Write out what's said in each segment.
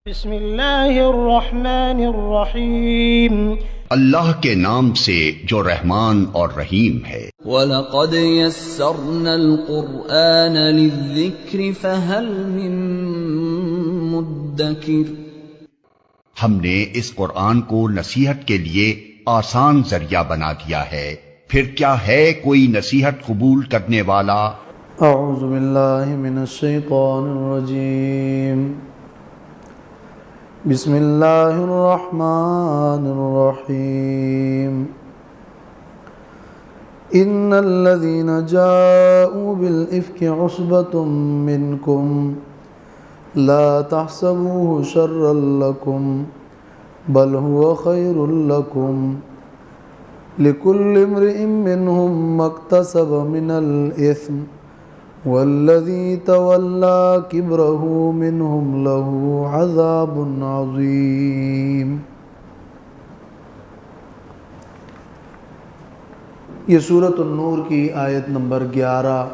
بسم اللہ الرحمن الرحیم۔ اللہ کے نام سے جو رحمان اور رحیم ہے۔ وَلَقَدْ يَسَّرْنَا الْقُرْآنَ لِلذِّكْرِ فَهَلْ مِن مُدَّكِرٍ، ہم نے اس قرآن کو نصیحت کے لیے آسان ذریعہ بنا دیا ہے، پھر کیا ہے کوئی نصیحت قبول کرنے والا؟ اعوذ باللہ من الشیطان الرجیم، بسم اللہ الرحمن الرحیم۔ ان الذین جاءوا بالافک عصبۃ منکم لا تحسبوه شرا لکم بل هو خیر لکم لکل امرئ منہم ما اکتسب من الاثم والذی تولی کبرہ منہم لہ عذاب عظیم۔ یہ سورۃ النور کی آیت نمبر 11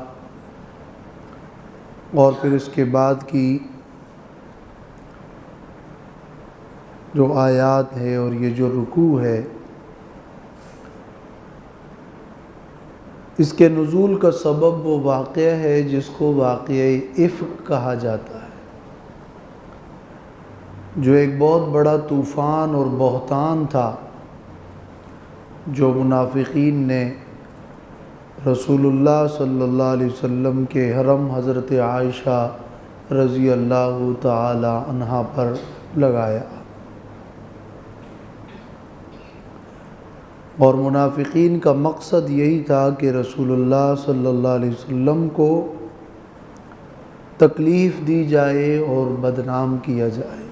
اور پھر اس کے بعد کی جو آیات ہے اور یہ جو رکوع ہے، اس کے نزول کا سبب وہ واقعہ ہے جس کو واقعہ افک کہا جاتا ہے، جو ایک بہت بڑا طوفان اور بہتان تھا جو منافقین نے رسول اللہ صلی اللہ علیہ وسلم کے حرم حضرت عائشہ رضی اللہ تعالی عنہا پر لگایا، اور منافقین کا مقصد یہی تھا کہ رسول اللہ صلی اللہ علیہ وسلم کو تکلیف دی جائے اور بدنام کیا جائے،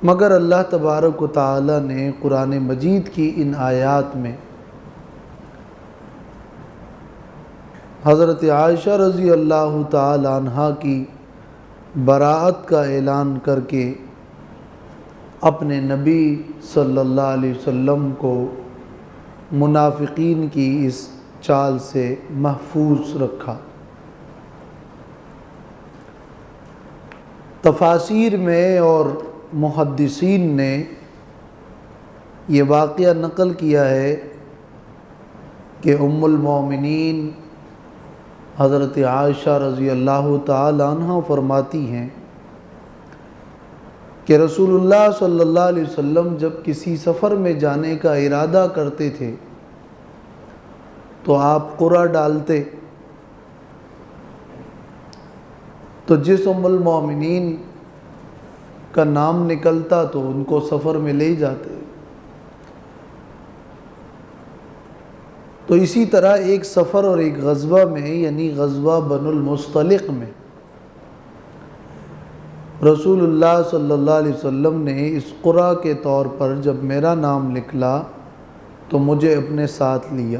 مگر اللہ تبارک و تعالی نے قرآن مجید کی ان آیات میں حضرت عائشہ رضی اللہ تعالی عنہا کی براءت کا اعلان کر کے اپنے نبی صلی اللہ علیہ وسلم کو منافقین کی اس چال سے محفوظ رکھا۔ تفاسیر میں اور محدثین نے یہ واقعہ نقل کیا ہے کہ ام المومنین حضرت عائشہ رضی اللہ تعالی عنہ فرماتی ہیں کہ رسول اللہ صلی اللہ علیہ وسلم جب کسی سفر میں جانے کا ارادہ کرتے تھے تو آپ قرعہ ڈالتے، تو جس ام المومنین کا نام نکلتا تو ان کو سفر میں لے جاتے۔ تو اسی طرح ایک سفر اور ایک غزوہ میں، یعنی غزوہ بنو المصطلق میں، رسول اللہ صلی اللہ علیہ وسلم نے اس قرعہ کے طور پر جب میرا نام نکلا تو مجھے اپنے ساتھ لیا،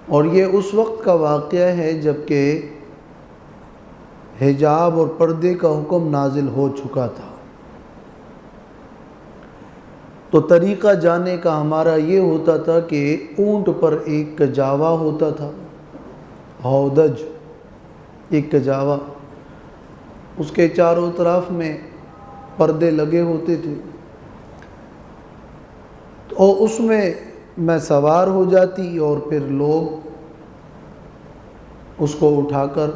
اور یہ اس وقت کا واقعہ ہے جب کہ حجاب اور پردے کا حکم نازل ہو چکا تھا۔ تو طریقہ جانے کا ہمارا یہ ہوتا تھا کہ اونٹ پر ایک کجاوا ہوتا تھا، ہودج، ایک کجاوا، اس کے چاروں طرف میں پردے لگے ہوتے تھے، تو اس میں سوار ہو جاتی اور پھر لوگ اس کو اٹھا کر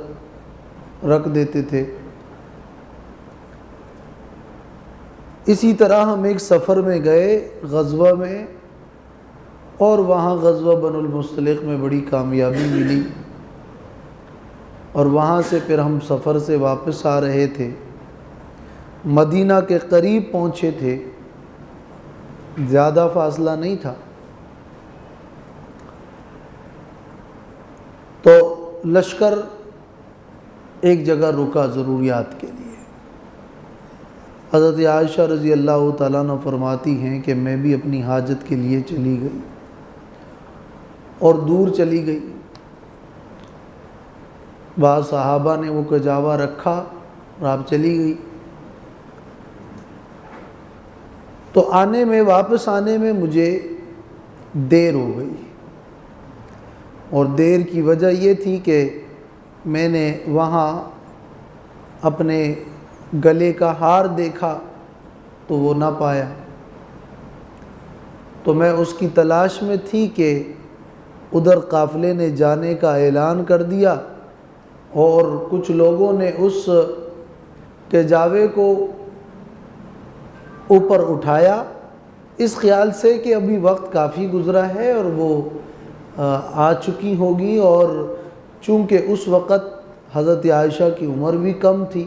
رکھ دیتے تھے۔ اسی طرح ہم ایک سفر میں گئے، غزوہ میں، اور وہاں غزوہ بنو المصطلق میں بڑی کامیابی ملی، اور وہاں سے پھر ہم سفر سے واپس آ رہے تھے، مدینہ کے قریب پہنچے تھے، زیادہ فاصلہ نہیں تھا، تو لشکر ایک جگہ رکا ضروریات کے لیے۔ حضرت عائشہ رضی اللہ تعالیٰ عنہ فرماتی ہیں کہ میں بھی اپنی حاجت کے لیے چلی گئی اور دور چلی گئی، بعض صحابہ نے وہ کجاوا رکھا اور آپ چلی گئی، تو واپس آنے میں مجھے دیر ہو گئی، اور دیر کی وجہ یہ تھی کہ میں نے وہاں اپنے گلے کا ہار دیکھا تو وہ نہ پایا، تو میں اس کی تلاش میں تھی کہ ادھر قافلے نے جانے کا اعلان کر دیا اور کچھ لوگوں نے اس کجاوے کو اوپر اٹھایا اس خیال سے کہ ابھی وقت کافی گزرا ہے اور وہ آ چکی ہوگی، اور چونکہ اس وقت حضرت عائشہ کی عمر بھی کم تھی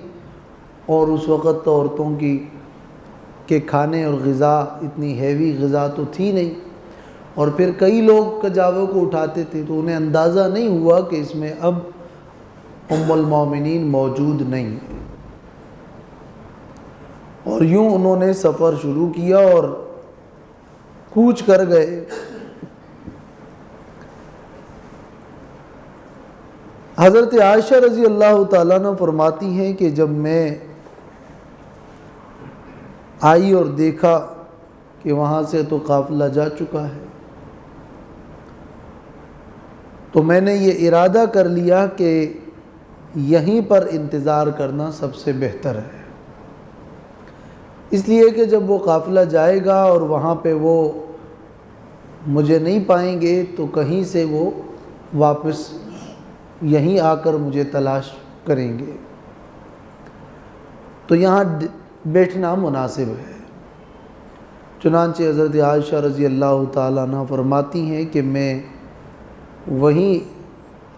اور اس وقت عورتوں کے کھانے اور غذا اتنی ہیوی غذا تو تھی نہیں، اور پھر کئی لوگ کجاووں کو اٹھاتے تھے تو انہیں اندازہ نہیں ہوا کہ اس میں اب ام المومنین موجود نہیں ہے، اور یوں انہوں نے سفر شروع کیا اور کوچ کر گئے۔ حضرت عائشہ رضی اللہ تعالیٰ عنہ فرماتی ہیں کہ جب میں آئی اور دیکھا کہ وہاں سے تو قافلہ جا چکا ہے، تو میں نے یہ ارادہ کر لیا کہ یہیں پر انتظار کرنا سب سے بہتر ہے، اس لیے کہ جب وہ قافلہ جائے گا اور وہاں پہ وہ مجھے نہیں پائیں گے تو کہیں سے وہ واپس یہیں آ کر مجھے تلاش کریں گے، تو یہاں بیٹھنا مناسب ہے۔ چنانچہ حضرت عائشہ رضی اللہ تعالیٰ عنہ فرماتی ہیں کہ میں وہیں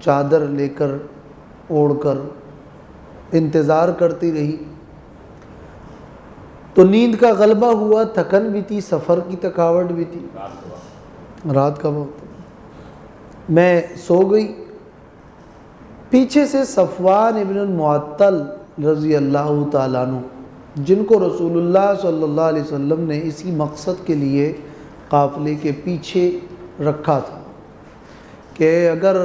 چادر لے کر اوڑھ کر انتظار کرتی رہی، تو نیند کا غلبہ ہوا، تھکن بھی تھی، سفر کی تھکاوٹ بھی تھی، رات کا وقت، میں سو گئی۔ پیچھے سے صفوان ابن المعطل رضی اللہ تعالیٰ عنہ، جن کو رسول اللہ صلی اللہ علیہ وسلم نے اسی مقصد کے لیے قافلے کے پیچھے رکھا تھا کہ اگر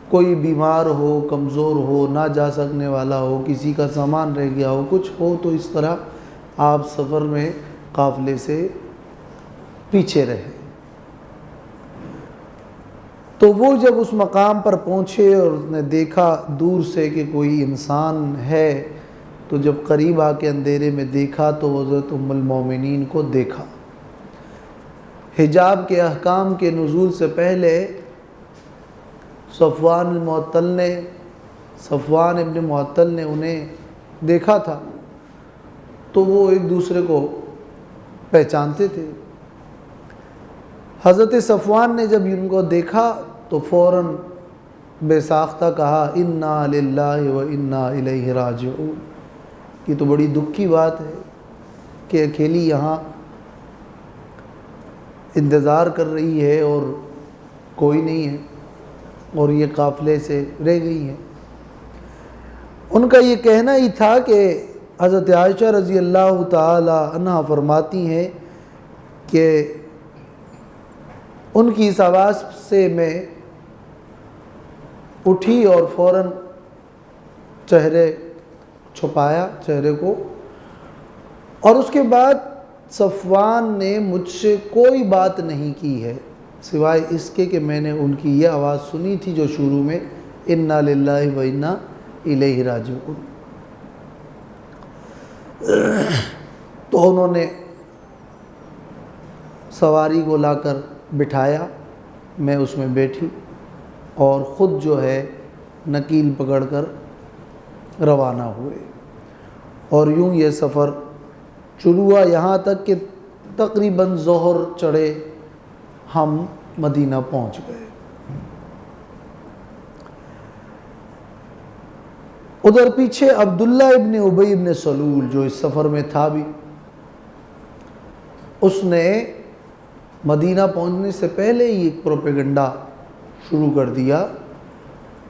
کوئی بیمار ہو، کمزور ہو، نہ جا سکنے والا ہو، کسی کا سامان رہ گیا ہو، کچھ ہو، تو اس طرح آپ سفر میں قافلے سے پیچھے رہے۔ تو وہ جب اس مقام پر پہنچے اور اس نے دیکھا دور سے کہ کوئی انسان ہے، تو جب قریب آ کے اندھیرے میں دیکھا تو حضرت ام المومنین کو دیکھا۔ حجاب کے احکام کے نزول سے پہلے صفوان ابن معطل نے انہیں دیکھا تھا، تو وہ ایک دوسرے کو پہچانتے تھے۔ حضرت صفوان نے جب ان کو دیکھا تو فوراً بے ساختہ کہا انا للہ و انا الیہ راجعون۔ یہ تو بڑی دکھ کی بات ہے کہ اکیلی یہاں انتظار کر رہی ہے اور کوئی نہیں ہے، اور یہ قافلے سے رہ گئی ہیں۔ ان کا یہ کہنا ہی تھا کہ حضرت عائشہ رضی اللہ تعالی عنہ فرماتی ہیں کہ ان کی اس آواز سے میں اٹھی اور فوراً چہرے چھپایا چہرے کو، اور اس کے بعد صفوان نے مجھ سے کوئی بات نہیں کی ہے سوائے اس کے کہ میں نے ان کی یہ آواز سنی تھی جو شروع میں انا للہ و انا الیہ راجعون۔ تو انہوں نے سواری کو لا کر بٹھایا، میں اس میں بیٹھی اور خود جو ہے نکیل پکڑ کر روانہ ہوئے، اور یوں یہ سفر شروع ہوا یہاں تک کہ تقریباً ظہر چڑھے ہم مدینہ پہنچ گئے۔ ادھر پیچھے عبداللہ ابن ابی ابن سلول جو اس سفر میں تھا بھی، اس نے مدینہ پہنچنے سے پہلے ہی ایک پروپیگنڈا شروع کر دیا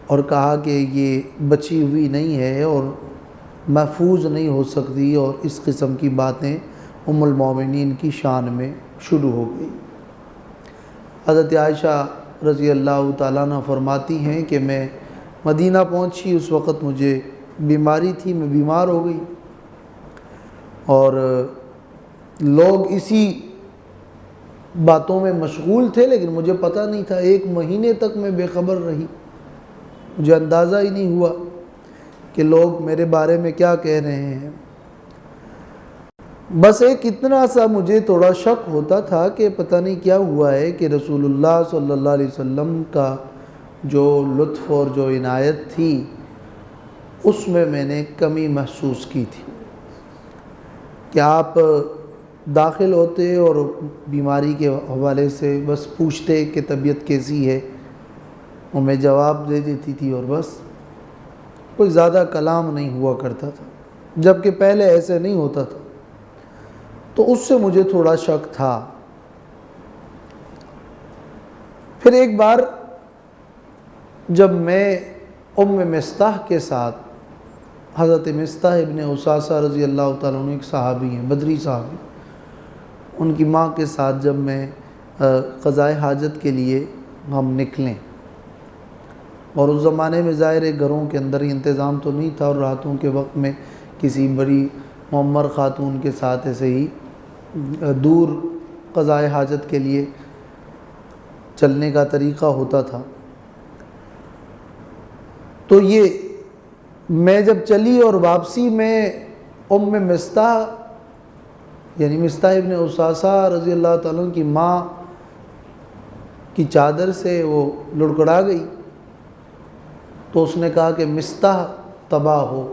اور کہا کہ یہ بچی ہوئی نہیں ہے اور محفوظ نہیں ہو سکتی، اور اس قسم کی باتیں ام المومنین کی شان میں شروع ہو گئی۔ حضرت عائشہ رضی اللہ تعالیٰ عنہ فرماتی ہیں کہ میں مدینہ پہنچی، اس وقت مجھے بیماری تھی، میں بیمار ہو گئی، اور لوگ اسی باتوں میں مشغول تھے، لیکن مجھے پتہ نہیں تھا۔ 1 مہینے تک میں بے خبر رہی، مجھے اندازہ ہی نہیں ہوا۔ کہ لوگ میرے بارے میں کیا کہہ رہے ہیں۔ بس ایک اتنا سا مجھے تھوڑا شک ہوتا تھا کہ پتہ نہیں کیا ہوا ہے کہ رسول اللہ صلی اللہ علیہ وسلم کا جو لطف اور جو عنایت تھی اس میں نے کمی محسوس کی تھی کہ آپ داخل ہوتے اور بیماری کے حوالے سے بس پوچھتے کہ طبیعت کیسی ہے، اور میں جواب دے دیتی تھی، اور بس کوئی زیادہ کلام نہیں ہوا کرتا تھا، جبکہ پہلے ایسے نہیں ہوتا تھا۔ تو اس سے مجھے تھوڑا شک تھا۔ پھر ایک بار جب میں مصطح کے ساتھ، حضرت مصطح ابن اساسہ رضی اللہ تعالیٰ عنہ ایک صحابی ہیں، بدری صحابی، ان کی ماں کے ساتھ جب میں قضائے حاجت کے لیے ہم نکلیں، اور اس زمانے میں ظاہر گھروں کے اندر ہی انتظام تو نہیں تھا، اور راتوں کے وقت میں کسی بڑی معمر خاتون کے ساتھ ایسے ہی دور قضائے حاجت کے لیے چلنے کا طریقہ ہوتا تھا۔ تو یہ میں جب چلی اور واپسی میں مصطح یعنی مصطح ابن اساسہ رضی اللہ تعالیٰ عنہ کی ماں کی چادر سے وہ لڑکڑا گئی، تو اس نے کہا کہ مصطح تباہ ہو،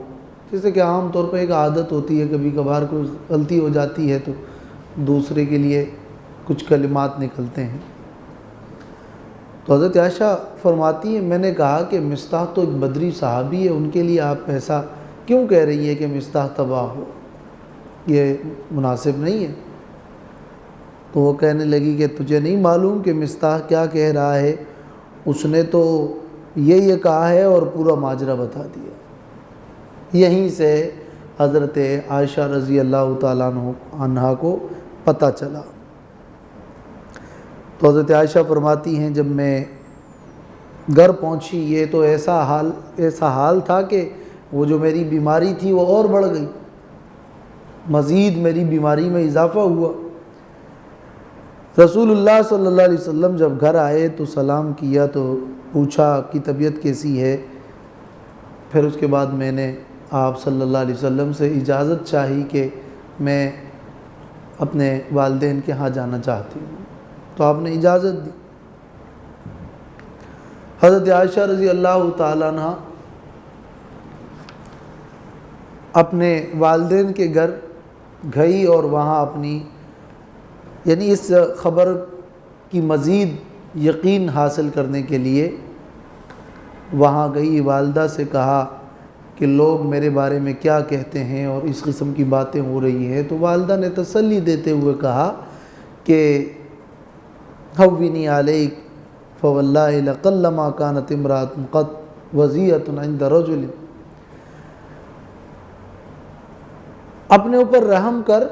جیسے کہ عام طور پہ ایک عادت ہوتی ہے، کبھی کبھار کوئی غلطی ہو جاتی ہے تو دوسرے کے لیے کچھ کلمات نکلتے ہیں۔ تو حضرت عائشہ فرماتی ہیں میں نے کہا کہ مصطح تو ایک بدری صحابی ہے، ان کے لیے آپ ایسا کیوں کہہ رہی ہے کہ مصطح تباہ ہو، یہ مناسب نہیں ہے۔ تو وہ کہنے لگی کہ تجھے نہیں معلوم کہ مصطح کیا کہہ رہا ہے، اس نے تو یہ کہا ہے، اور پورا ماجرا بتا دیا۔ یہیں سے حضرت عائشہ رضی اللہ تعالیٰ عنہا کو پتہ چلا۔ تو حضرت عائشہ فرماتی ہیں جب میں گھر پہنچی، یہ تو ایسا حال تھا کہ وہ جو میری بیماری تھی وہ اور بڑھ گئی، مزید میری بیماری میں اضافہ ہوا۔ رسول اللہ صلی اللہ علیہ وسلم جب گھر آئے تو سلام کیا، تو پوچھا کہ طبیعت کیسی ہے۔ پھر اس کے بعد میں نے آپ صلی اللہ علیہ وسلم سے اجازت چاہی کہ میں اپنے والدین کے ہاں جانا چاہتی ہوں، تو آپ نے اجازت دی۔ حضرت عائشہ رضی اللہ تعالیٰ عنہ اپنے والدین کے گھر گئی، اور وہاں اپنی یعنی اس خبر کی مزید یقین حاصل کرنے کے لیے وہاں گئی، والدہ سے کہا کہ لوگ میرے بارے میں کیا کہتے ہیں اور اس قسم کی باتیں ہو رہی ہیں۔ تو والدہ نے تسلی دیتے ہوئے کہا کہ ہوینی علیک فواللہ لقلما کانت امرأۃ قط وضیعۃ عند رجل، اپنے اوپر رحم کر،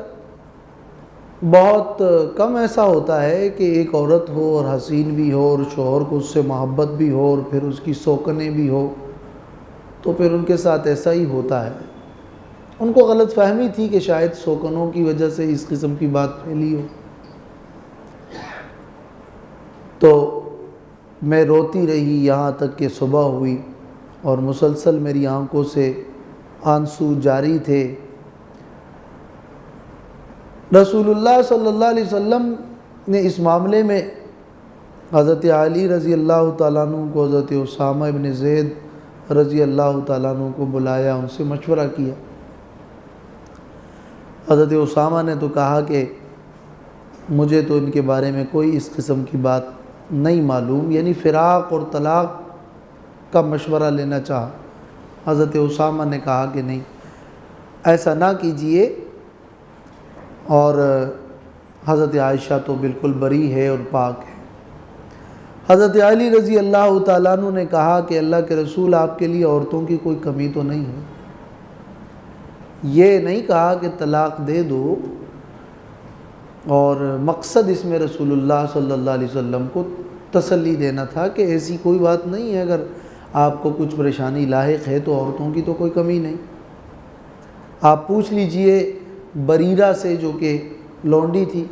بہت کم ایسا ہوتا ہے کہ ایک عورت ہو اور حسین بھی ہو اور شوہر کو اس سے محبت بھی ہو اور پھر اس کی سوکنیں بھی ہو، تو پھر ان کے ساتھ ایسا ہی ہوتا ہے۔ ان کو غلط فہمی تھی کہ شاید سوکنوں کی وجہ سے اس قسم کی بات پھیلی ہو۔ تو میں روتی رہی یہاں تک کہ صبح ہوئی، اور مسلسل میری آنکھوں سے آنسو جاری تھے۔ رسول اللہ صلی اللہ علیہ وسلم نے اس معاملے میں حضرت علی رضی اللہ تعالیٰ عنہ کو، حضرت اسامہ ابن زید رضی اللہ تعالیٰ عنہ کو بلایا، ان سے مشورہ کیا۔ حضرت اسامہ نے تو کہا کہ مجھے تو ان کے بارے میں کوئی اس قسم کی بات نہیں معلوم، یعنی فراق اور طلاق کا مشورہ لینا چاہا۔ حضرت اسامہ نے کہا کہ نہیں، ایسا نہ کیجئے، اور حضرت عائشہ تو بالکل بری ہے اور پاک ہے۔ حضرت علی رضی اللہ تعالیٰ عنہ نے کہا کہ اللہ کے رسول، آپ کے لیے عورتوں کی کوئی کمی تو نہیں ہے، یہ نہیں کہا کہ طلاق دے دو، اور مقصد اس میں رسول اللہ صلی اللہ علیہ وسلم کو تسلی دینا تھا کہ ایسی کوئی بات نہیں ہے، اگر آپ کو کچھ پریشانی لاحق ہے تو عورتوں کی تو کوئی کمی نہیں۔ آپ پوچھ لیجئے بریرہ سے، جو کہ لونڈی تھی،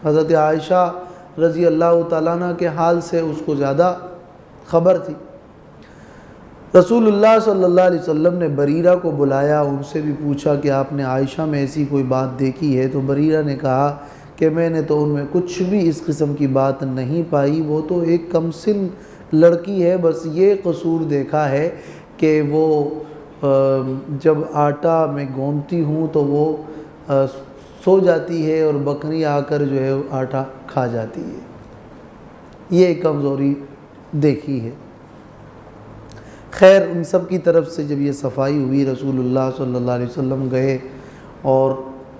حضرت عائشہ رضی اللہ تعالیٰ عنہ کے حال سے اس کو زیادہ خبر تھی۔ رسول اللہ صلی اللہ علیہ وسلم نے بریرہ کو بلایا، ان سے بھی پوچھا کہ آپ نے عائشہ میں ایسی کوئی بات دیکھی ہے؟ تو بریرہ نے کہا کہ میں نے تو ان میں کچھ بھی اس قسم کی بات نہیں پائی، وہ تو ایک کم سن لڑکی ہے، بس یہ قصور دیکھا ہے کہ وہ جب آٹا میں گوندتی ہوں تو وہ سو جاتی ہے اور بکری آ کر جو ہے آٹا کھا جاتی ہے، یہ ایک کمزوری دیکھی ہے۔ خیر ان سب کی طرف سے جب یہ صفائی ہوئی، رسول اللہ صلی اللہ علیہ وسلم گئے اور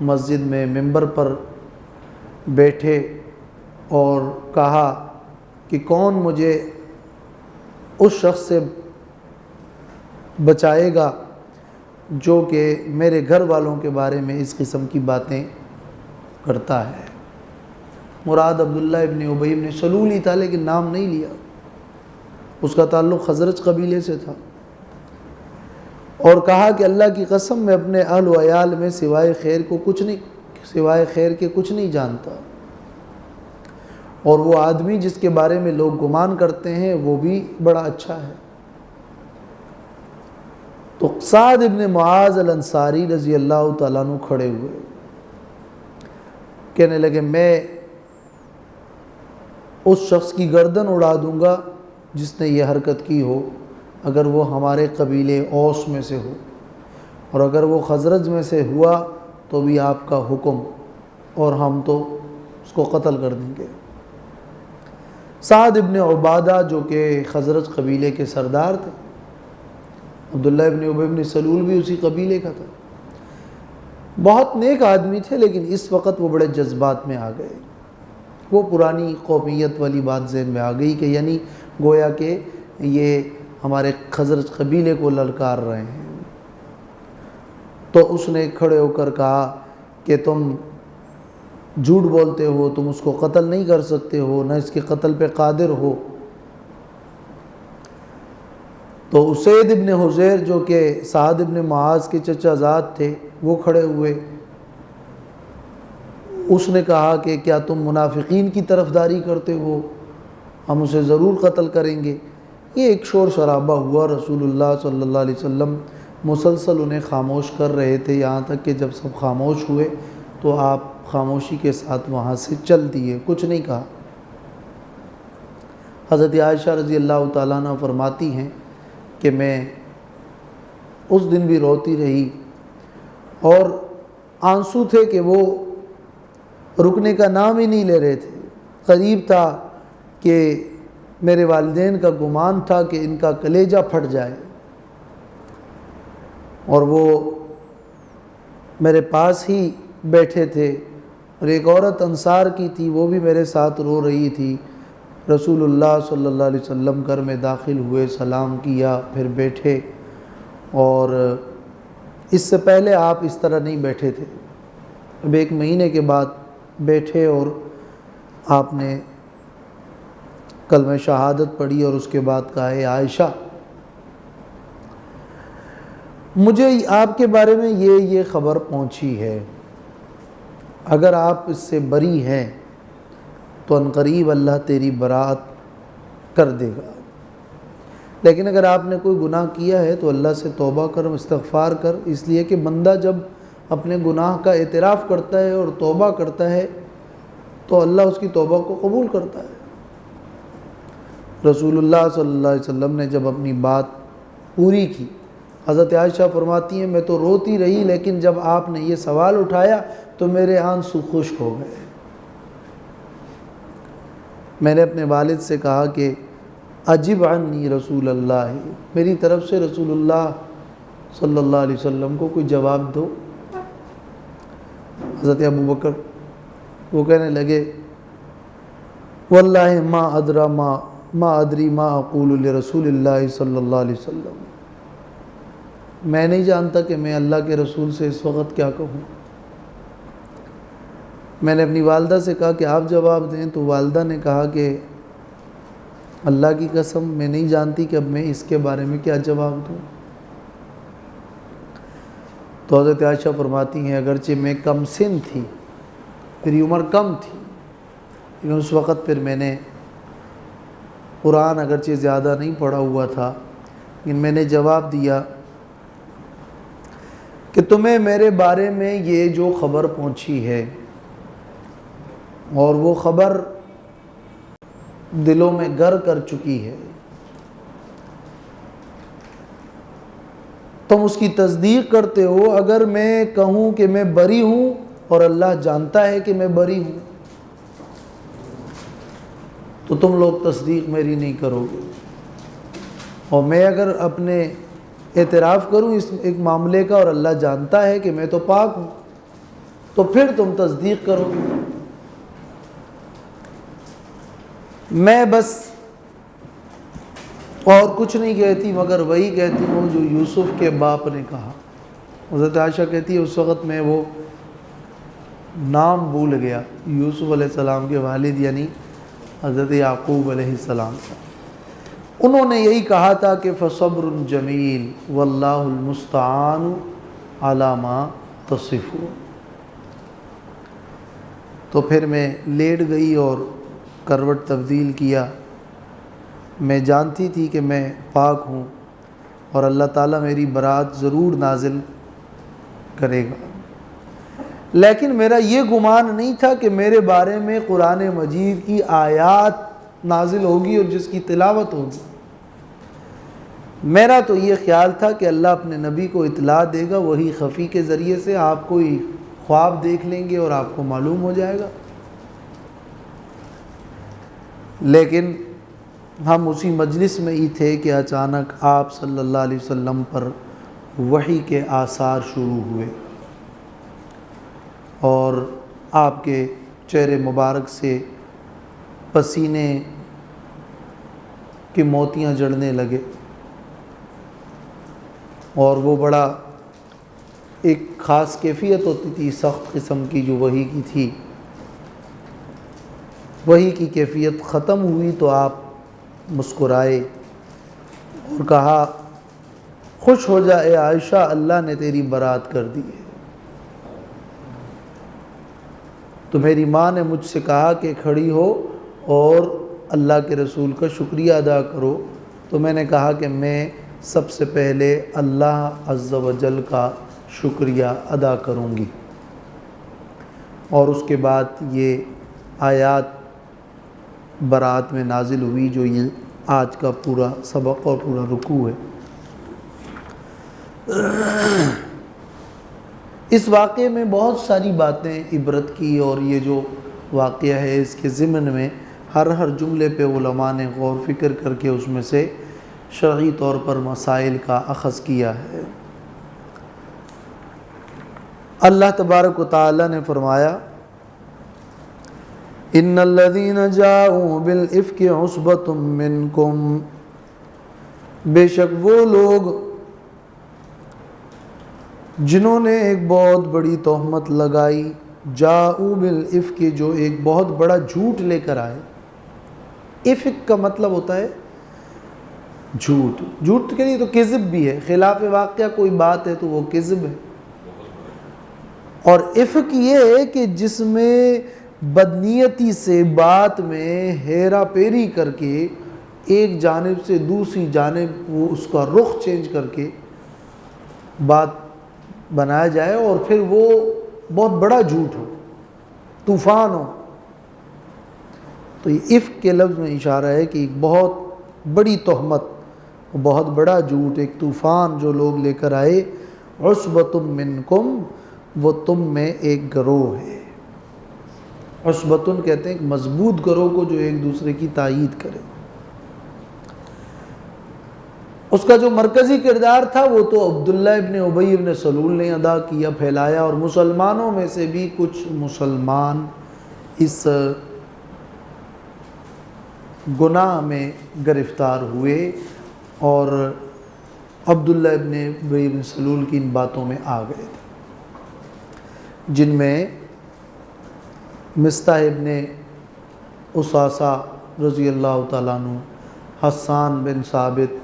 مسجد میں ممبر پر بیٹھے اور کہا کہ کون مجھے اس شخص سے بچائے گا جو کہ میرے گھر والوں کے بارے میں اس قسم کی باتیں کرتا ہے۔ مراد عبداللہ ابن ابی ابن سلول ہی تھا، لیکن نام نہیں لیا، اس کا تعلق خزرج قبیلے سے تھا، اور کہا کہ اللہ کی قسم میں اپنے اہل و عیال میں سوائے خیر کے کچھ نہیں جانتا، اور وہ آدمی جس کے بارے میں لوگ گمان کرتے ہیں وہ بھی بڑا اچھا ہے۔ تو سعد ابن معاذ الانصاری رضی اللہ تعالیٰ عنہ کھڑے ہوئے، کہنے لگے میں اس شخص کی گردن اڑا دوں گا جس نے یہ حرکت کی ہو، اگر وہ ہمارے قبیلے اوس میں سے ہو، اور اگر وہ خزرج میں سے ہوا تو بھی آپ کا حکم، اور ہم تو اس کو قتل کر دیں گے۔ سعد ابن عبادہ جو کہ خزرج قبیلے کے سردار تھے، عبداللہ ابن ابی ابن سلول بھی اسی قبیلے کا تھا، بہت نیک آدمی تھے، لیکن اس وقت وہ بڑے جذبات میں آ گئے، وہ پرانی قومیت والی بات ذہن میں آ گئی کہ یعنی گویا کہ یہ ہمارے خزرج قبیلے کو للکار رہے ہیں۔ تو اس نے کھڑے ہو کر کہا کہ تم جھوٹ بولتے ہو، تم اس کو قتل نہیں کر سکتے ہو، نہ اس کے قتل پہ قادر ہو۔ تو اسید ابن حضیر جو کہ سعد ابن معاذ کے چچا زاد تھے وہ کھڑے ہوئے، اس نے کہا کہ کیا تم منافقین کی طرفداری کرتے ہو، ہم اسے ضرور قتل کریں گے۔ یہ ایک شور شرابہ ہوا، رسول اللہ صلی اللہ علیہ وسلم مسلسل انہیں خاموش کر رہے تھے، یہاں تک کہ جب سب خاموش ہوئے تو آپ خاموشی کے ساتھ وہاں سے چل دیے، کچھ نہیں کہا۔ حضرت عائشہ رضی اللہ تعالیٰ عنہ فرماتی ہیں کہ میں اس دن بھی روتی رہی، اور آنسو تھے کہ وہ رکنے کا نام ہی نہیں لے رہے تھے، قریب تھا کہ میرے والدین کا گمان تھا کہ ان کا کلیجہ پھٹ جائے، اور وہ میرے پاس ہی بیٹھے تھے، اور ایک عورت انصار کی تھی وہ بھی میرے ساتھ رو رہی تھی۔ رسول اللہ صلی اللہ علیہ وسلم گھر میں داخل ہوئے، سلام کیا، پھر بیٹھے، اور اس سے پہلے آپ اس طرح نہیں بیٹھے تھے۔ اب 1 مہینے کے بعد بیٹھے اور آپ نے کلمہ شہادت پڑھی، اور اس کے بعد کہا اے عائشہ مجھے آپ کے بارے میں یہ خبر پہنچی ہے، اگر آپ اس سے بری ہیں تو عنقریب اللہ تیری برات کر دے گا، لیکن اگر آپ نے کوئی گناہ کیا ہے تو اللہ سے توبہ کر، استغفار کر، اس لیے کہ بندہ جب اپنے گناہ کا اعتراف کرتا ہے اور توبہ کرتا ہے تو اللہ اس کی توبہ کو قبول کرتا ہے۔ رسول اللہ صلی اللہ علیہ وسلم نے جب اپنی بات پوری کی، حضرت عائشہ فرماتی ہیں میں تو روتی رہی، لیکن جب آپ نے یہ سوال اٹھایا تو میرے آنسو خشک ہو گئے۔ میں نے اپنے والد سے کہا کہ عجب عنی رسول اللہ، میری طرف سے رسول اللہ صلی اللہ علیہ وسلم کو کوئی جواب دو۔ حضرت ابو بکر وہ کہنے لگے واللہ ما ادری ما اقول لرسول اللہ صلی اللہ علیہ وسلم، میں نہیں جانتا کہ میں اللہ کے رسول سے اس وقت کیا کہوں۔ میں نے اپنی والدہ سے کہا کہ آپ جواب دیں، تو والدہ نے کہا کہ اللہ کی قسم میں نہیں جانتی کہ اب میں اس کے بارے میں کیا جواب دوں۔ تو حضرت عائشہ فرماتی ہیں اگرچہ میں کم سن تھی، میری عمر کم تھی، لیکن اس وقت پھر میں نے قرآن اگرچہ زیادہ نہیں پڑھا ہوا تھا، لیکن میں نے جواب دیا کہ تمہیں میرے بارے میں یہ جو خبر پہنچی ہے اور وہ خبر دلوں میں گر کر چکی ہے، تم اس کی تصدیق کرتے ہو۔ اگر میں کہوں کہ میں بری ہوں اور اللہ جانتا ہے کہ میں بری ہوں تو تم لوگ تصدیق میری نہیں کرو گے، اور میں اگر اپنے اعتراف کروں اس ایک معاملے کا اور اللہ جانتا ہے کہ میں تو پاک ہوں تو پھر تم تصدیق کرو گے۔ میں بس اور کچھ نہیں کہتی مگر وہی کہتی ہوں جو یوسف کے باپ نے کہا۔ حضرت عائشہ کہتی ہے اس وقت میں وہ نام بھول گیا، یوسف علیہ السلام کے والد یعنی حضرت یعقوب علیہ السلام کا۔ انہوں نے یہی کہا تھا کہ فصبر جمیل واللہ المستعان علی ما تصفون۔ تو پھر میں لیٹ گئی اور کروٹ تبدیل کیا۔ میں جانتی تھی کہ میں پاک ہوں اور اللہ تعالیٰ میری برات ضرور نازل کرے گا، لیکن میرا یہ گمان نہیں تھا کہ میرے بارے میں قرآن مجید کی آیات نازل ہوگی اور جس کی تلاوت ہوگی۔ میرا تو یہ خیال تھا کہ اللہ اپنے نبی کو اطلاع دے گا، وہی خفی کے ذریعے سے آپ کوئی خواب دیکھ لیں گے اور آپ کو معلوم ہو جائے گا، لیکن ہم اسی مجلس میں ہی تھے کہ اچانک آپ صلی اللہ علیہ وسلم پر وحی کے آثار شروع ہوئے اور آپ کے چہرے مبارک سے پسینے کی موتیاں جڑنے لگے، اور وہ بڑا ایک خاص کیفیت ہوتی تھی سخت قسم کی جو وحی کی تھی، وحی کی کیفیت ختم ہوئی تو آپ مسکرائے اور کہا خوش ہو جا اے عائشہ، اللہ نے تیری برات کر دی ہے۔ تو میری ماں نے مجھ سے کہا کہ کھڑی ہو اور اللہ کے رسول کا شکریہ ادا کرو، تو میں نے کہا کہ میں سب سے پہلے اللہ عز و جل کا شکریہ ادا کروں گی، اور اس کے بعد یہ آیات برات میں نازل ہوئی جو یہ آج کا پورا سبق اور پورا رکوع ہے۔ اس واقعے میں بہت ساری باتیں عبرت کی، اور یہ جو واقعہ ہے اس کے ضمن میں ہر جملے پہ علماء نے غور فکر کر کے اس میں سے شرعی طور پر مسائل کا اخذ کیا ہے۔ اللہ تبارک و تعالی نے فرمایا ان الذین جاؤوا بالافک عصبۃ منکم، بے شک وہ لوگ جنہوں نے ایک بہت بڑی تہمت لگائی، جاؤوا بالافک جو ایک بہت بڑا جھوٹ لے کر آئے۔ افک کا مطلب ہوتا ہے جھوٹ، جھوٹ کے لیے تو کذب بھی ہے، خلاف واقعہ کوئی بات ہے تو وہ کذب ہے، اور افک یہ ہے کہ جس میں بدنیتی سے بات میں ہیرا پھیری کر کے ایک جانب سے دوسری جانب وہ اس کا رخ چینج کر کے بات بنایا جائے اور پھر وہ بہت بڑا جھوٹ ہو، طوفان ہو۔ تو یہ افک کے لفظ میں اشارہ ہے کہ ایک بہت بڑی تہمت، بہت بڑا جھوٹ، ایک طوفان جو لوگ لے کر آئے، عصبۃ منکم، وہ تم میں ایک گروہ ہے۔ عصبۃ کہتے ہیں ایک مضبوط گروہ کو جو ایک دوسرے کی تائید کرے۔ اس کا جو مرکزی کردار تھا وہ تو عبداللہ ابن ابی ابن سلول نے ادا کیا، پھیلایا، اور مسلمانوں میں سے بھی کچھ مسلمان اس گناہ میں گرفتار ہوئے اور عبداللہ ابن ابی ابن سلول کی ان باتوں میں آ گئے تھے، جن میں مصطح ابن اساسہ رضی اللہ تعالیٰ عنہ، حسان بن ثابت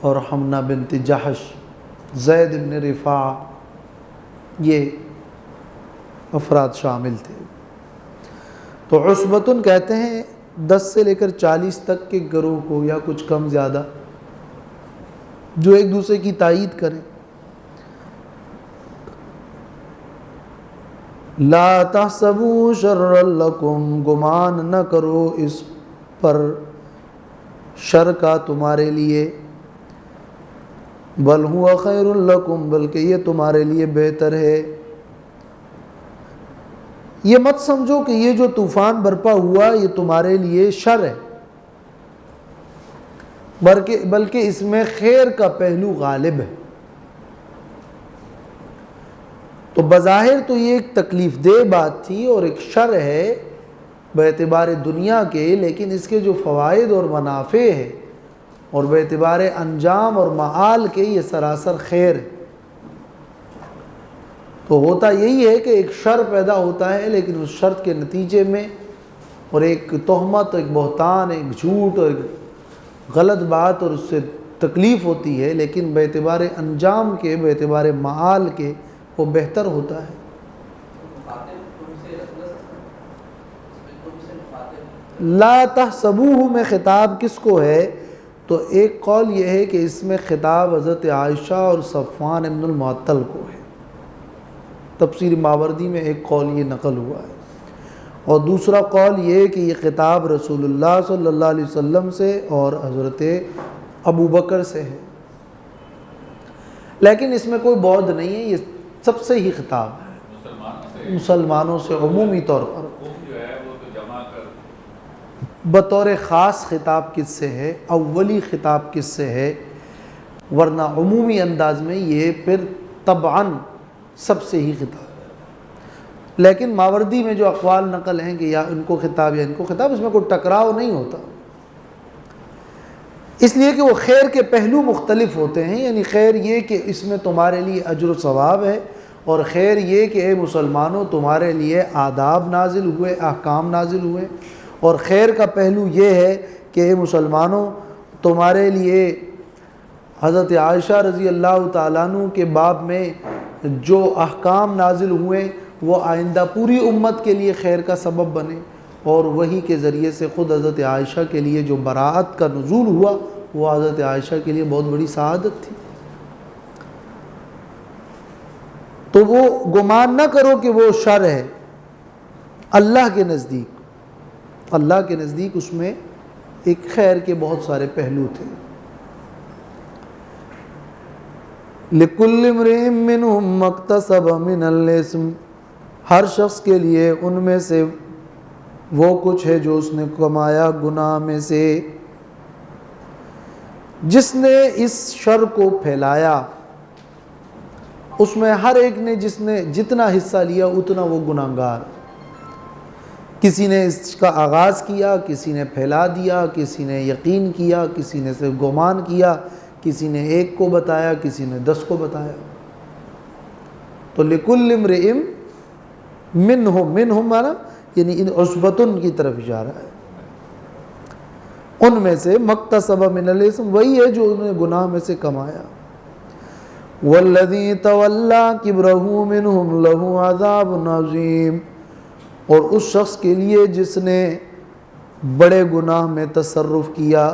اور حمنہ بنت جحش، زید ابن رفاع، یہ افراد شامل تھے۔ تو عصبۃ کہتے ہیں 10 سے لے کر 40 تک کے گروہ کو، یا کچھ کم زیادہ، جو ایک دوسرے کی تائید کریں۔ لا تحسبوا شرا لکم، گمان نہ کرو اس پر شر کا تمہارے لیے، بل ہوا خیر لکم، بلکہ یہ تمہارے لیے بہتر ہے۔ یہ مت سمجھو کہ یہ جو طوفان برپا ہوا یہ تمہارے لیے شر ہے، بلکہ اس میں خیر کا پہلو غالب ہے۔ تو بظاہر تو یہ ایک تکلیف دہ بات تھی اور ایک شر ہے باعتبار دنیا کے، لیکن اس کے جو فوائد اور منافع ہے اور باعتبار انجام اور معال کے یہ سراسر خیر ہے۔ تو ہوتا یہی ہے کہ ایک شر پیدا ہوتا ہے، لیکن اس شر کے نتیجے میں اور ایک تہمت، ایک بہتان، ایک جھوٹ اور ایک غلط بات اور اس سے تکلیف ہوتی ہے، لیکن باعتبار انجام کے، باعتبار معال کے وہ بہتر ہوتا ہے۔ لا تحسبوہ میں خطاب کس کو ہے؟ تو ایک قول یہ ہے کہ اس میں خطاب حضرت عائشہ اور صفوان ابن المعطل کو ہے، تفسیر ماوردی میں ایک قول یہ نقل ہوا ہے، اور دوسرا قول یہ ہے کہ یہ خطاب رسول اللہ صلی اللہ علیہ وسلم سے اور حضرت ابو بکر سے ہے، لیکن اس میں کوئی بعد نہیں ہے، یہ سب سے ہی خطاب ہے، مسلمانوں سے عمومی طور پر۔ بطور خاص خطاب کس سے ہے، اولی خطاب کس سے ہے، ورنہ عمومی انداز میں یہ پھر طبعاً سب سے ہی خطاب ہے۔ لیکن ماوردی میں جو اقوال نقل ہیں کہ یا ان کو خطاب یا ان کو خطاب، اس میں کوئی ٹکراؤ نہیں ہوتا، اس لیے کہ وہ خیر کے پہلو مختلف ہوتے ہیں۔ یعنی خیر یہ کہ اس میں تمہارے لیے اجر و ثواب ہے، اور خیر یہ کہ اے مسلمانوں تمہارے لیے آداب نازل ہوئے، احکام نازل ہوئے، اور خیر کا پہلو یہ ہے کہ اے مسلمانوں تمہارے لیے حضرت عائشہ رضی اللہ تعالیٰ عنہ کے باب میں جو احکام نازل ہوئے وہ آئندہ پوری امت کے لیے خیر کا سبب بنے، اور وہی کے ذریعے سے خود حضرت عائشہ کے لیے جو براءت کا نزول ہوا وہ حضرت عائشہ کے لیے بہت بڑی سعادت تھی۔ تو وہ گمان نہ کرو کہ وہ شر ہے، اللہ کے نزدیک اس میں ایک خیر کے بہت سارے پہلو تھے۔ لِكُلِّ امْرِئٍ مِّنْهُمْ مَا اكْتَسَبَ مِنَ الْإِثْمِ، ہر شخص کے لیے ان میں سے وہ کچھ ہے جو اس نے کمایا گناہ میں سے۔ جس نے اس شر کو پھیلایا اس میں ہر ایک نے جس نے جتنا حصہ لیا اتنا وہ گناہگار۔ کسی نے اس کا آغاز کیا، کسی نے پھیلا دیا، کسی نے یقین کیا، کسی نے صرف گمان کیا، کسی نے ایک کو بتایا، کسی نے 10 کو بتایا۔ تو لِكُلِّ امْرِئٍ منہم مانا یعنی ان عصبتن کی طرف اشارہ ہے، ان میں سے مکتسب من الاسم، وہی ہے جو انہوں نے گناہ میں سے کمایا۔ والذی تولی کبرہ منہم لہ عذاب عظیم، اور اس شخص کے لیے جس نے بڑے گناہ میں تصرف کیا،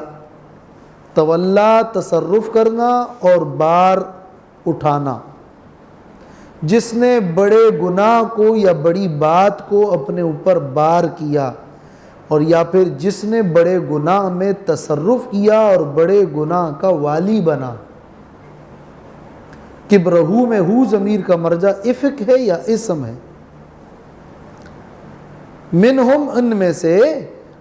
تولا تصرف کرنا اور بار اٹھانا، جس نے بڑے گناہ کو یا بڑی بات کو اپنے اوپر بار کیا، اور یا پھر جس نے بڑے گناہ میں تصرف کیا اور بڑے گناہ کا والی بنا۔ کبرہو میں ہو ضمیر کا مرجع افک ہے یا اسم ہے؟ منہم ان میں سے،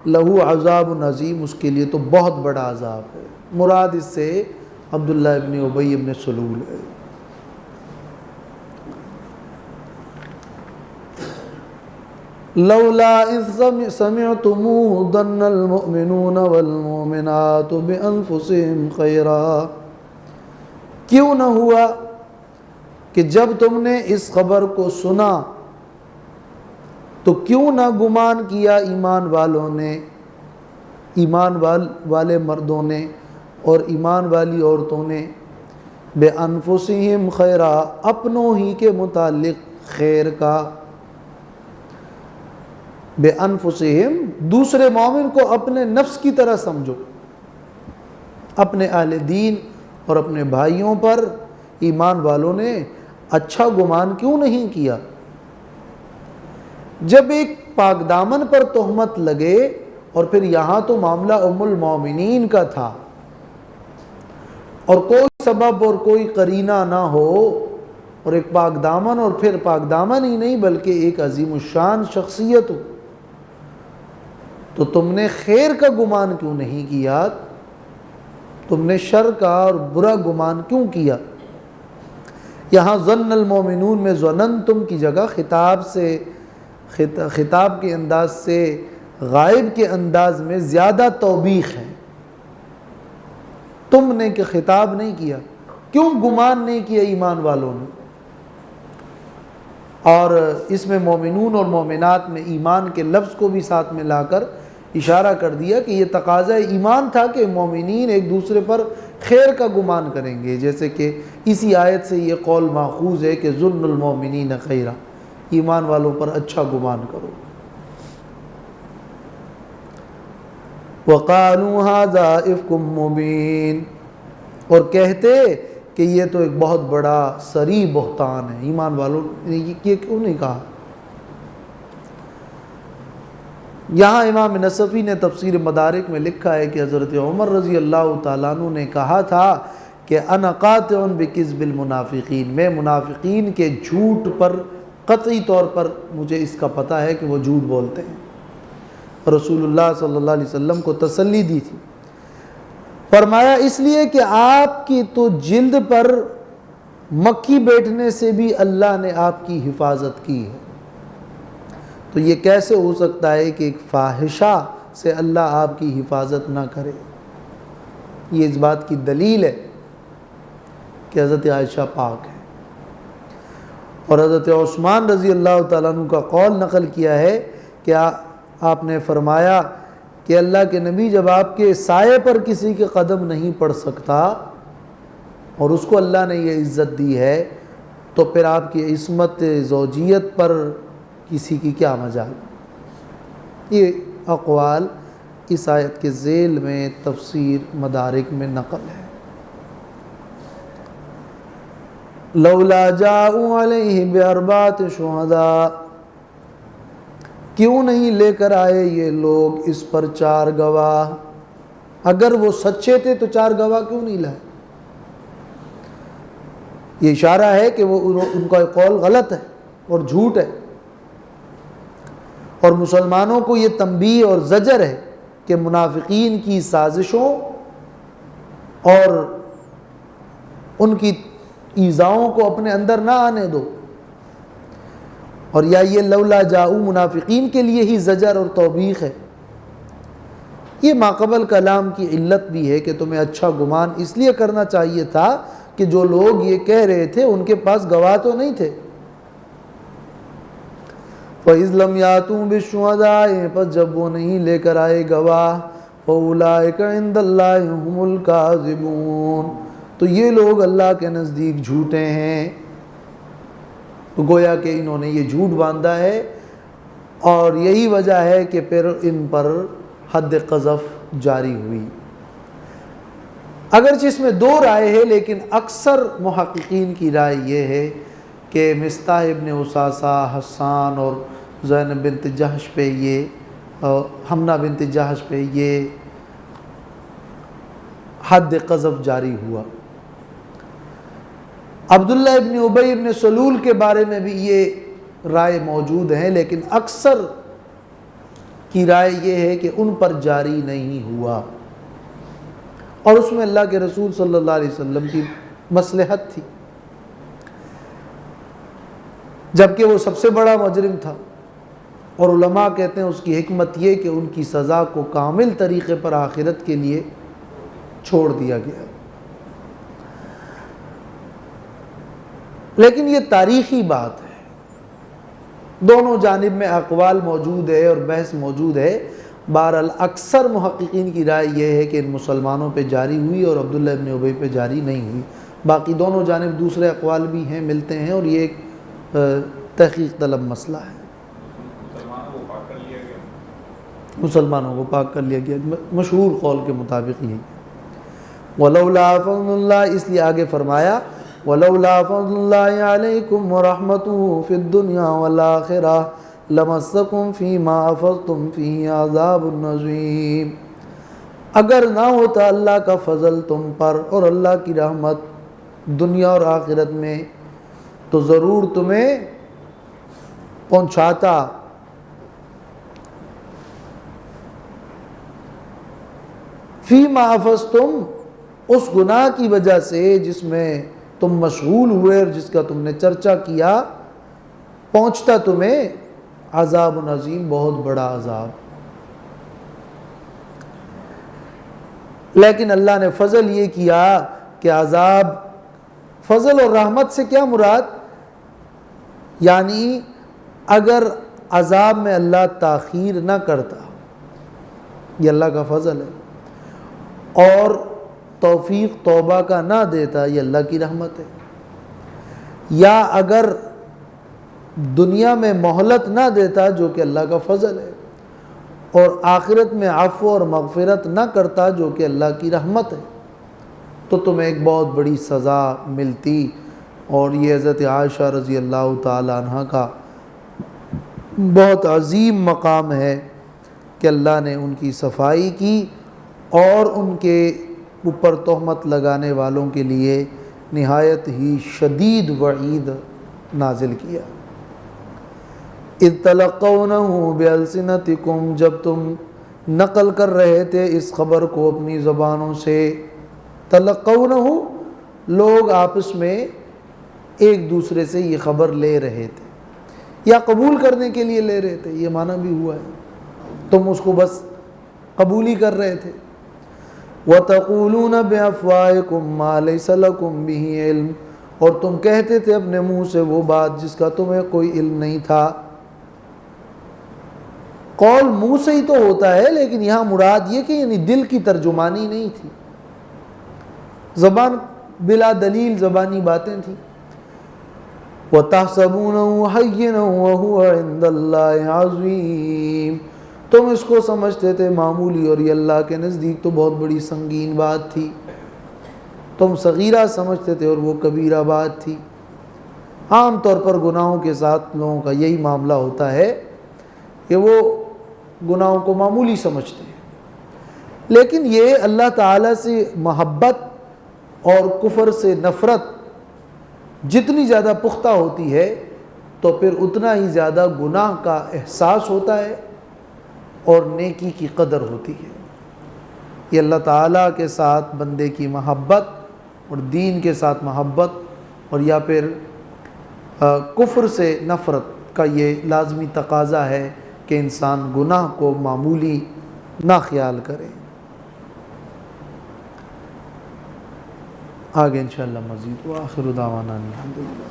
لہو عذاب عظیم اس کے لیے تو بہت بڑا عذاب ہے۔ مراد اس سے عبداللہ ابن ابی ابن سلول ہے۔ لولا اذ سمعتموه ظن المؤمنون والمؤمنات بانفسهم خیرا، کیوں نہ ہوا کہ جب تم نے اس خبر کو سنا تو کیوں نہ گمان کیا ایمان والوں نے، ایمان والے مردوں نے اور ایمان والی عورتوں نے، بانفسهم خیرا اپنوں ہی کے متعلق خیر کا۔ بے انفسہم دوسرے مومن کو اپنے نفس کی طرح سمجھو، اپنے اہل دین اور اپنے بھائیوں پر ایمان والوں نے اچھا گمان کیوں نہیں کیا؟ جب ایک پاک دامن پر تہمت لگے، اور پھر یہاں تو معاملہ ام المومنین کا تھا، اور کوئی سبب اور کوئی قرینہ نہ ہو، اور ایک پاک دامن، اور پھر پاک دامن ہی نہیں بلکہ ایک عظیم الشان شخصیت ہو، تو تم نے خیر کا گمان کیوں نہیں کیا؟ تم نے شر کا اور برا گمان کیوں کیا؟ یہاں ظن المومنون میں ظننتم کی جگہ خطاب کے انداز سے غائب کے انداز میں زیادہ توبیخ ہے۔ تم نے کہ خطاب نہیں کیا، کیوں گمان نہیں کیا ایمان والوں نے؟ اور اس میں مومنون اور مومنات میں ایمان کے لفظ کو بھی ساتھ میں لا کر اشارہ کر دیا کہ یہ تقاضا ایمان تھا کہ مومنین ایک دوسرے پر خیر کا گمان کریں گے، جیسے کہ اسی آیت سے یہ قول ماخوذ ہے کہ ظن المومنین خیرا، ایمان والوں پر اچھا گمان کرو۔ وَقَالُوا هَذَا إِفْكٌ مُبِينٌ، اور کہتے کہ یہ تو ایک بہت بڑا صریح بہتان ہے۔ ایمان والوں نے یہ کیوں نہیں کہا؟ یہاں امام نصفی نے تفسیر مدارک میں لکھا ہے کہ حضرت عمر رضی اللہ تعالیٰ عنہ نے کہا تھا کہ انا قاطع بکذب المنافقین، میں منافقین کے جھوٹ پر قطعی طور پر مجھے اس کا پتہ ہے کہ وہ جھوٹ بولتے ہیں۔ رسول اللہ صلی اللہ علیہ وسلم کو تسلی دی تھی، فرمایا اس لیے کہ آپ کی تو جلد پر مکھی بیٹھنے سے بھی اللہ نے آپ کی حفاظت کی ہے، تو یہ کیسے ہو سکتا ہے کہ ایک فاحشہ سے اللہ آپ کی حفاظت نہ کرے؟ یہ اس بات کی دلیل ہے کہ حضرت عائشہ پاک ہے۔ اور حضرت عثمان رضی اللہ تعالیٰ عنہ کا قول نقل کیا ہے کہ آپ نے فرمایا کہ اللہ کے نبی جب آپ کے سائے پر کسی کے قدم نہیں پڑ سکتا اور اس کو اللہ نے یہ عزت دی ہے، تو پھر آپ کی عصمت زوجیت پر کسی کی کیا مجال؟ یہ اقوال اس آیت کے ذیل میں تفسیر مدارک میں نقل ہے۔ لولا جاءوا علیہ باربعۃ شہداء، کیوں نہیں لے کر آئے یہ لوگ اس پر 4 گواہ؟ اگر وہ سچے تھے تو 4 گواہ کیوں نہیں لائے؟ یہ اشارہ ہے کہ وہ ان کا قول غلط ہے اور جھوٹ ہے، اور مسلمانوں کو یہ تنبیہ اور زجر ہے کہ منافقین کی سازشوں اور ان کی ایذاؤں کو اپنے اندر نہ آنے دو۔ اور یا یہ لولا جاؤ منافقین کے لیے ہی زجر اور توبیخ ہے۔ یہ ماقبل کلام کی علت بھی ہے کہ تمہیں اچھا گمان اس لیے کرنا چاہیے تھا کہ جو لوگ یہ کہہ رہے تھے ان کے پاس گواہ تو نہیں تھے۔ فَإِذْ لَمْ يَأْتُوا بِالشُّهَدَاءِ، پس جب وہ نہیں لے کر آئے گواہ، فَأُولَٰئِكَ عِندَ اللَّهِ هُمُ الْكَاذِبُونَ، تو یہ لوگ اللہ کے نزدیک جھوٹے ہیں۔ تو گویا کہ انہوں نے یہ جھوٹ باندھا ہے، اور یہی وجہ ہے کہ پھر ان پر حد قذف جاری ہوئی۔ اگرچہ اس میں 2 رائے ہے، لیکن اکثر محققین کی رائے یہ ہے کہ مصطح ابن اساسہ، حسان اور زینب بنت جہش پہ یہ حمنہ بنت جہش پہ یہ حد قذف جاری ہوا۔ عبداللہ ابن ابی ابن سلول کے بارے میں بھی یہ رائے موجود ہیں، لیکن اکثر کی رائے یہ ہے کہ ان پر جاری نہیں ہوا، اور اس میں اللہ کے رسول صلی اللہ علیہ وسلم کی مصلحت تھی، جبکہ وہ سب سے بڑا مجرم تھا، اور علماء کہتے ہیں اس کی حکمت یہ کہ ان کی سزا کو کامل طریقے پر آخرت کے لیے چھوڑ دیا گیا۔ لیکن یہ تاریخی بات ہے، دونوں جانب میں اقوال موجود ہے اور بحث موجود ہے۔ بہرحال اکثر محققین کی رائے یہ ہے کہ ان مسلمانوں پہ جاری ہوئی اور عبداللہ ابن ابی پہ جاری نہیں ہوئی۔ باقی دونوں جانب دوسرے اقوال بھی ہیں، ملتے ہیں، اور یہ ایک تحقیق طلب مسئلہ ہے۔ مسلمانوں کو پاک کر لیا گیا، مشہور قول کے مطابق یہی۔ ولولا فضل اللہ، اس لیے آگے فرمایا ولولا فضل اللہ علیکم ورحمتہ فی الدنیا والآخرہ لمسکم فیما افضتم فیہ عذاب عظیم، اگر نہ ہوتا اللہ کا فضل تم پر اور اللہ کی رحمت دنیا اور آخرت میں تو ضرور تمہیں پہنچاتا فیما افضتم، اس گناہ کی وجہ سے جس میں تم مشغول ہوئے اور جس کا تم نے چرچا کیا، پہنچتا تمہیں عذاب عظیم، بہت بڑا عذاب۔ لیکن اللہ نے فضل یہ کیا کہ عذاب، فضل اور رحمت سے کیا مراد؟ یعنی اگر عذاب میں اللہ تاخیر نہ کرتا، یہ اللہ کا فضل ہے، اور توفیق توبہ کا نہ دیتا، یہ اللہ کی رحمت ہے، یا اگر دنیا میں مہلت نہ دیتا جو کہ اللہ کا فضل ہے، اور آخرت میں عفو اور مغفرت نہ کرتا جو کہ اللہ کی رحمت ہے، تو تمہیں ایک بہت بڑی سزا ملتی۔ اور یہ حضرت عائشہ رضی اللہ تعالی عنہ کا بہت عظیم مقام ہے کہ اللہ نے ان کی صفائی کی اور ان کے اوپر تہمت لگانے والوں کے لیے نہایت ہی شدید وعید نازل کیا۔ اذ تلقونہ بألسنتکم، جب تم نقل کر رہے تھے اس خبر کو اپنی زبانوں سے، تلقونہ، لوگ آپس میں ایک دوسرے سے یہ خبر لے رہے تھے یا قبول کرنے کے لیے لے رہے تھے، یہ معنی بھی ہوا ہے، تم اس کو بس قبول ہی کر رہے تھے۔ وَتَقُولُونَ بِأَفْوَاهِكُمْ مَا لَيْسَ لَكُمْ بِهِ عِلْمٌ، اور تم کہتے تھے اپنے منہ سے وہ بات جس کا تمہیں کوئی علم نہیں تھا۔ قول منہ سے ہی تو ہوتا ہے، لیکن یہاں مراد یہ کہ یعنی دل کی ترجمانی نہیں تھی، زبان بلا دلیل زبانی باتیں تھیں۔ وَتَحْسَبُونَهُ هَيِّنًا وَهُوَ عِندَ اللَّهِ عَظِيمٌ، تم اس کو سمجھتے تھے معمولی اور یہ اللہ کے نزدیک تو بہت بڑی سنگین بات تھی، تم صغیرہ سمجھتے تھے اور وہ کبیرہ بات تھی۔ عام طور پر گناہوں کے ساتھ لوگوں کا یہی معاملہ ہوتا ہے کہ وہ گناہوں کو معمولی سمجھتے ہیں، لیکن یہ اللہ تعالیٰ سے محبت اور کفر سے نفرت جتنی زیادہ پختہ ہوتی ہے تو پھر اتنا ہی زیادہ گناہ کا احساس ہوتا ہے اور نیکی کی قدر ہوتی ہے۔ یہ اللہ تعالیٰ کے ساتھ بندے کی محبت اور دین کے ساتھ محبت اور یا پھر کفر سے نفرت کا یہ لازمی تقاضا ہے کہ انسان گناہ کو معمولی نہ خیال کرے۔ آگے انشاءاللہ مزید، وآخر دعوانا الحمدللہ۔